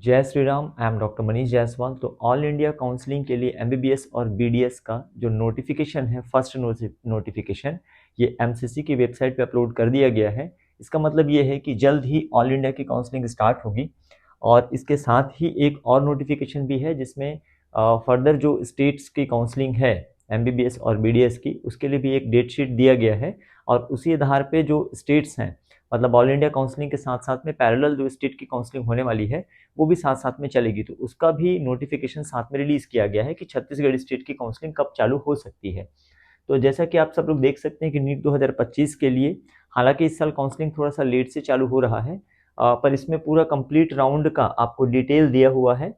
जय Shri Ram. I am doctor Manish Jaiswal. तो all India counselling के लिए एमबीबीएस और बीडीएस का जो नोटिफिकेशन है, फर्स्ट नोटिफिकेशन, ये एमसीसी की वेबसाइट पे अपलोड कर दिया गया है। इसका मतलब ये है कि जल्द ही ऑल इंडिया की काउंसलिंग स्टार्ट होगी। और इसके साथ ही एक और नोटिफिकेशन भी है जिसमें फर्दर जो स्टेट्स की काउंसलिंग है एमबीबीएस और बीडीएस की, उसके लिए भी एक डेट शीट दिया गया है। और उसी आधार पे जो स्टेट्स हैं, मतलब ऑल इंडिया काउंसलिंग के साथ साथ में पैरेलल जो स्टेट की काउंसलिंग होने वाली है वो भी साथ साथ में चलेगी। तो उसका भी नोटिफिकेशन साथ में रिलीज किया गया है कि छत्तीसगढ़ स्टेट की काउंसलिंग कब चालू हो सकती है। तो जैसा कि आप सब लोग देख सकते हैं कि नीट 2025 के लिए, हालांकि इस साल काउंसलिंग थोड़ा सा लेट से चालू हो रहा है, पर इसमें पूरा कंप्लीट राउंड का आपको डिटेल दिया हुआ है।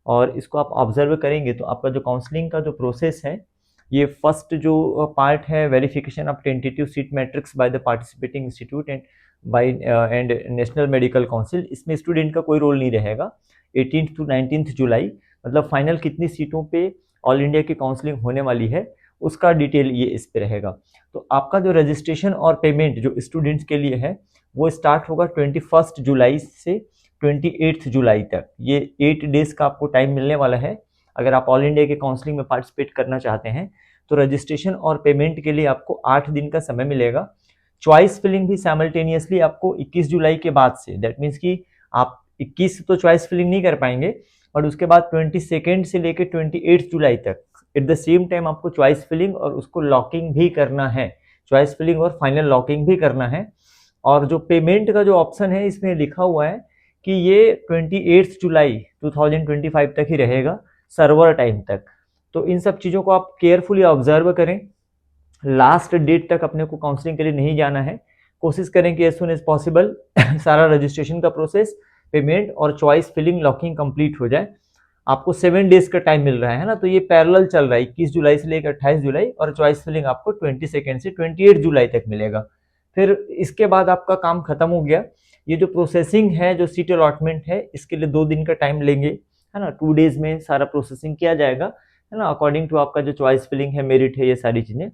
और इसको आप ऑब्जर्व करेंगे तो आपका जो काउंसलिंग का जो प्रोसेस है, ये फर्स्ट जो पार्ट है, verification of tentative seat matrix by the participating institute and by and national medical council. इसमें स्टूडेंट का कोई रोल नहीं रहेगा। 18 to 19 जुलाई, मतलब फाइनल कितनी सीटों पे ऑल इंडिया की काउंसलिंग होने वाली है, उसका डिटेल ये इस पे रहेगा। तो आपका जो रजिस्ट्रेशन और पेमेंट जो स्टूडेंट्स के लिए है, वो स्टार्ट होगा 21 जुलाई से 28 जुलाई तक। ये 8 डेज का आपको टाइम मिलने वाला है। अगर आप ऑल इंडिया के काउंसलिंग में पार्टिसिपेट करना चाहते हैं तो रजिस्ट्रेशन और पेमेंट के लिए आपको 8 दिन का समय मिलेगा। चॉइस फिलिंग भी साइमल्टेनियसली आपको 21 जुलाई के बाद से, दैट मीन्स कि आप 21 तो चॉइस फिलिंग नहीं कर पाएंगे, और उसके बाद 22 से लेकर 28 जुलाई तक एट द सेम टाइम आपको चॉइस फिलिंग और उसको लॉकिंग भी करना है। चॉइस फिलिंग और फाइनल लॉकिंग भी करना है। और जो पेमेंट का जो ऑप्शन है, इसमें लिखा हुआ है कि ये 28 जुलाई 2025 तक ही रहेगा, सर्वर टाइम तक। तो इन सब चीज़ों को आप केयरफुली ऑब्जर्व करें। लास्ट डेट तक अपने को काउंसलिंग के लिए नहीं जाना है। कोशिश करें कि एज सुन एज पॉसिबल सारा रजिस्ट्रेशन का प्रोसेस, पेमेंट और चॉइस फिलिंग लॉकिंग कंप्लीट हो जाए। आपको 7 डेज का टाइम मिल रहा है ना, तो ये पैरेलल चल रहा है 21 जुलाई से लेकर 28 जुलाई, और चॉइस फिलिंग आपको 22 से 28 जुलाई तक मिलेगा। फिर इसके बाद आपका काम खत्म हो गया। ये जो प्रोसेसिंग है, जो सीट अलॉटमेंट है, इसके लिए 2 दिन का टाइम लेंगे, है ना। 2 डेज में सारा प्रोसेसिंग किया जाएगा, है ना, अकॉर्डिंग टू आपका जो चॉइस फिलिंग है, मेरिट है, ये सारी चीजें।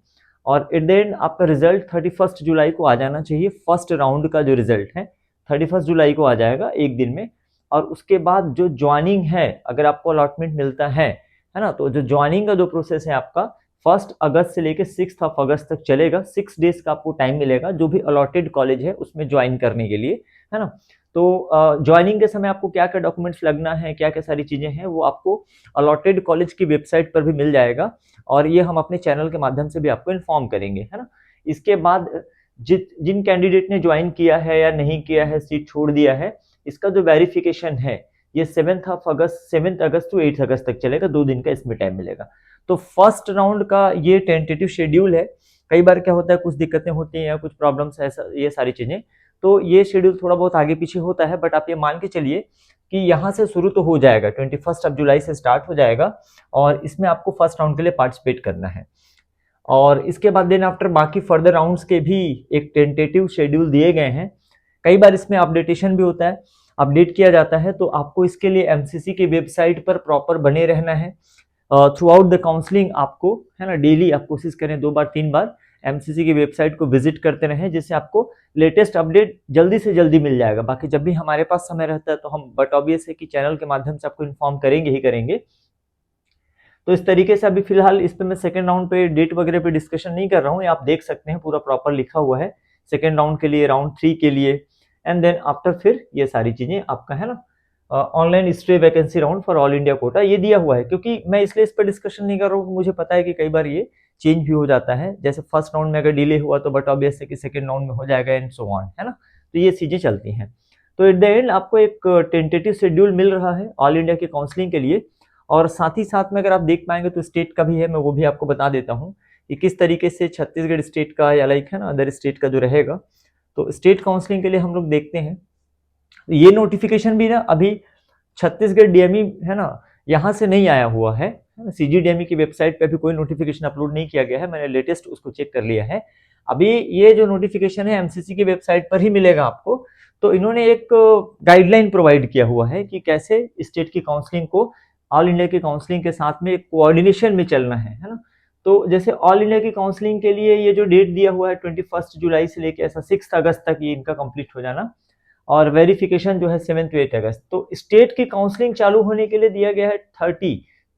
और एट द एंड आपका रिजल्ट 31 जुलाई को आ जाना चाहिए। फर्स्ट राउंड का जो रिजल्ट है 31 जुलाई को आ जाएगा, एक दिन में। और उसके बाद जो ज्वाइनिंग है, अगर आपको अलॉटमेंट मिलता है ना, तो जो ज्वाइनिंग का जो प्रोसेस है आपका 1 अगस्त से लेकर 6 अगस्त तक चलेगा। 6 डेज का आपको टाइम मिलेगा जो भी अलॉटेड कॉलेज है उसमें ज्वाइन करने के लिए, है ना। तो ज्वाइनिंग के समय आपको क्या क्या डॉक्यूमेंट्स लगना है, क्या क्या सारी चीजें हैं, वो आपको अलॉटेड कॉलेज की वेबसाइट पर भी मिल जाएगा। और ये हम अपने चैनल के माध्यम से भी आपको इन्फॉर्म करेंगे, है ना। इसके बाद जिन कैंडिडेट ने ज्वाइन किया है या नहीं किया है, सीट छोड़ दिया है, इसका जो वेरिफिकेशन है ये 7 अगस्त टू 8 अगस्त तक चलेगा। 2 दिन का इसमें टाइम मिलेगा। तो फर्स्ट राउंड का ये टेंटेटिव शेड्यूल है। कई बार क्या होता है, कुछ दिक्कतें होती हैं या कुछ प्रॉब्लम्स है, ये सारी चीजें, तो ये शेड्यूल थोड़ा बहुत आगे पीछे होता है। बट आप ये मान के चलिए कि यहाँ से शुरू तो हो जाएगा, 21 जुलाई से स्टार्ट हो जाएगा, और इसमें आपको फर्स्ट राउंड के लिए पार्टिसिपेट करना है। और इसके बाद देन आफ्टर बाकी फर्दर राउंड्स के भी एक टेंटेटिव शेड्यूल दिए गए हैं। कई बार इसमें अपडेटेशन भी होता है, अपडेट किया जाता है। तो आपको इसके लिए एमसीसी की वेबसाइट पर प्रॉपर बने रहना है थ्रू आउट द काउंसलिंग आपको, है ना। डेली आप कोशिश करें 2 बार 3 बार एमसीसी की वेबसाइट को विजिट करते रहें, जिससे आपको लेटेस्ट अपडेट जल्दी से जल्दी मिल जाएगा। बाकी जब भी हमारे पास समय रहता है तो हम, बट ऑब्वियस है कि चैनल के माध्यम से आपको इन्फॉर्म करेंगे ही करेंगे। तो इस तरीके से अभी फिलहाल इस पे मैं सेकंड राउंड पे डेट वगैरह पे डिस्कशन नहीं कर रहा हूँ। ये आप देख सकते हैं पूरा प्रॉपर लिखा हुआ है सेकंड राउंड के लिए, राउंड 3 के लिए, एंड देन आफ्टर फिर ये सारी चीजें आपका, है ना। Online stray vacancy round for all India quota ये दिया हुआ है। क्योंकि मैं इसलिए इस पर डिस्कशन नहीं कर रहा हूँ, मुझे पता है कि कई बार ये चेंज भी हो जाता है। जैसे फर्स्ट राउंड में अगर डिले हुआ तो बट ऑब्वियस है कि सेकंड राउंड में हो जाएगा, एंड सो ऑन, है ना। तो ये चीजें चलती हैं। तो एट द एंड आपको एक टेंटेटिव शेड्यूल मिल रहा है ऑल इंडिया की काउंसलिंग के लिए। और साथ ही साथ में अगर आप देख पाएंगे तो स्टेट का भी है, मैं वो भी आपको बता देता हूँ कि किस तरीके से छत्तीसगढ़ स्टेट का या लाइक, है ना, अदर स्टेट का जो रहेगा। तो स्टेट काउंसलिंग के लिए हम लोग देखते हैं, ये नोटिफिकेशन भी ना अभी छत्तीसगढ़ डीएमई, है ना, यहाँ से नहीं आया हुआ है। सीजीडीएमई की वेबसाइट पे अभी कोई नोटिफिकेशन अपलोड नहीं किया गया है। मैंने लेटेस्ट उसको चेक कर लिया है। अभी ये जो नोटिफिकेशन है एमसीसी की वेबसाइट पर ही मिलेगा आपको। तो इन्होंने एक गाइडलाइन प्रोवाइड किया हुआ है कि कैसे स्टेट की काउंसलिंग को ऑल इंडिया की काउंसलिंग के साथ में कोऑर्डिनेशन में चलना है ना। तो जैसे ऑल इंडिया की काउंसलिंग के लिए ये जो डेट दिया हुआ है 21 जुलाई से लेकर ऐसा 6 अगस्त तक ये इनका कंप्लीट हो जाना। और वेरिफिकेशन जो है 7 to 8 अगस्त। तो स्टेट की काउंसलिंग चालू होने के लिए दिया गया है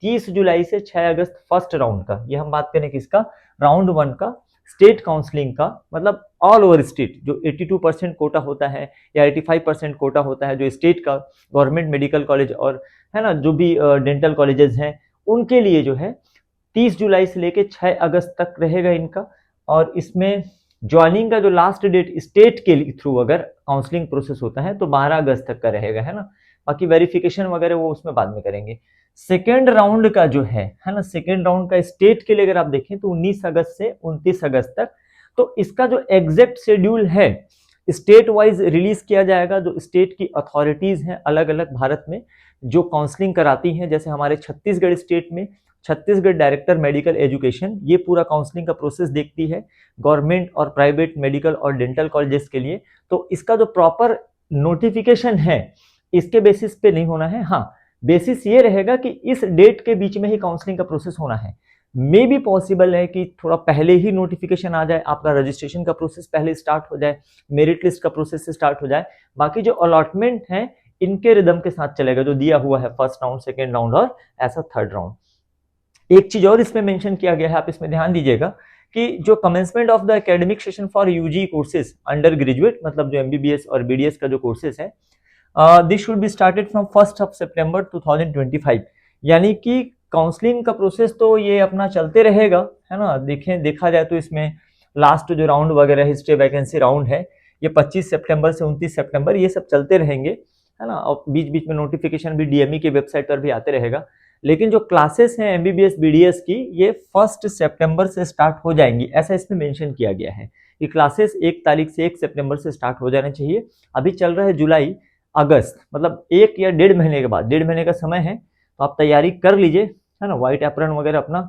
30 जुलाई से 6 अगस्त फर्स्ट राउंड का। ये हम बात करें किसका, राउंड 1 का स्टेट काउंसलिंग का, मतलब ऑल ओवर स्टेट जो 82% कोटा होता है या 85% कोटा होता है जो स्टेट का गवर्नमेंट मेडिकल कॉलेज और है ना जो भी डेंटल कॉलेजेस हैं उनके लिए जो है 30 जुलाई से लेके 6 अगस्त तक रहेगा इनका। और इसमें ज्वाइनिंग का जो लास्ट डेट स्टेट के थ्रू अगर काउंसलिंग प्रोसेस होता है तो 12 अगस्त तक का रहेगा, है ना। बाकी वेरिफिकेशन वगैरह वो उसमें बाद में करेंगे। सेकेंड राउंड का जो है ना, सेकेंड राउंड का स्टेट के लिए अगर आप देखें तो 19 अगस्त से 29 अगस्त तक। तो इसका जो एग्जैक्ट शेड्यूल है स्टेट वाइज रिलीज किया जाएगा। जो स्टेट की अथॉरिटीज हैं अलग अलग भारत में जो काउंसलिंग कराती हैं, जैसे हमारे छत्तीसगढ़ स्टेट में छत्तीसगढ़ डायरेक्टर मेडिकल एजुकेशन ये पूरा काउंसलिंग का प्रोसेस देखती है गवर्नमेंट और प्राइवेट मेडिकल और डेंटल कॉलेजेस के लिए। तो इसका जो प्रॉपर नोटिफिकेशन है इसके बेसिस पे नहीं होना है। हाँ, बेसिस ये रहेगा कि इस डेट के बीच में ही काउंसलिंग का प्रोसेस होना है। मे भी पॉसिबल है कि थोड़ा पहले ही नोटिफिकेशन आ जाए, आपका रजिस्ट्रेशन का प्रोसेस पहले स्टार्ट हो जाए, मेरिट लिस्ट का प्रोसेस से स्टार्ट हो जाए। बाकी जो अलॉटमेंट है इनके रिदम के साथ चलेगा जो दिया हुआ है फर्स्ट राउंड, सेकेंड राउंड और ऐसा थर्ड राउंड। एक चीज और इसमें मेंशन किया गया है, आप इसमें ध्यान दीजिएगा कि जो commencement of the academic session for UG courses under graduate, मतलब जो एमबीबीएस और बीडीएस का जो कोर्सेज है, this should be started from 1 सितंबर 2025। यानी कि काउंसलिंग का प्रोसेस तो ये अपना चलते रहेगा, है ना। देखा जाए तो इसमें लास्ट जो राउंड वगैरह हिस्ट्री वैकेंसी राउंड है ये 25 सितंबर से 29 सितंबर ये सब चलते रहेंगे, है ना। और बीच बीच में नोटिफिकेशन भी डीएमई के वेबसाइट पर भी आते रहेगा। लेकिन जो क्लासेस हैं एमबीबीएस बीडीएस की ये 1 सितंबर से स्टार्ट हो जाएंगी, ऐसा इसमें मेंशन किया गया है कि क्लासेस 1 तारीख से 1 सितंबर से स्टार्ट हो जाने चाहिए। अभी चल रहा है जुलाई अगस्त, मतलब 1 या 1.5 महीने के बाद, 1.5 महीने का समय है। तो आप तैयारी कर लीजिए, है ना। व्हाइट एप्रन वगैरह अपना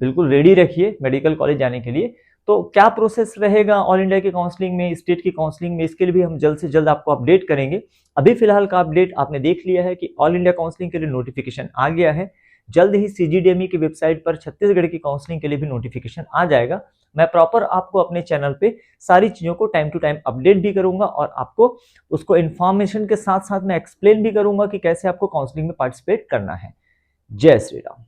बिल्कुल रेडी रखिए मेडिकल कॉलेज जाने के लिए। तो क्या प्रोसेस रहेगा ऑल इंडिया की काउंसलिंग में, स्टेट की काउंसलिंग में, इसके लिए भी हम जल्द से जल्द आपको अपडेट करेंगे। अभी फिलहाल का अपडेट आपने देख लिया है कि ऑल इंडिया काउंसलिंग के लिए नोटिफिकेशन आ गया है। जल्द ही सीजीडीएमई की वेबसाइट पर छत्तीसगढ़ की काउंसलिंग के लिए भी नोटिफिकेशन आ जाएगा। मैं प्रॉपर आपको अपने चैनल पे सारी चीजों को टाइम टू टाइम अपडेट भी करूंगा और आपको उसको इन्फॉर्मेशन के साथ साथ मैं एक्सप्लेन भी करूंगा कि कैसे आपको काउंसलिंग में पार्टिसिपेट करना है। जय श्री राम।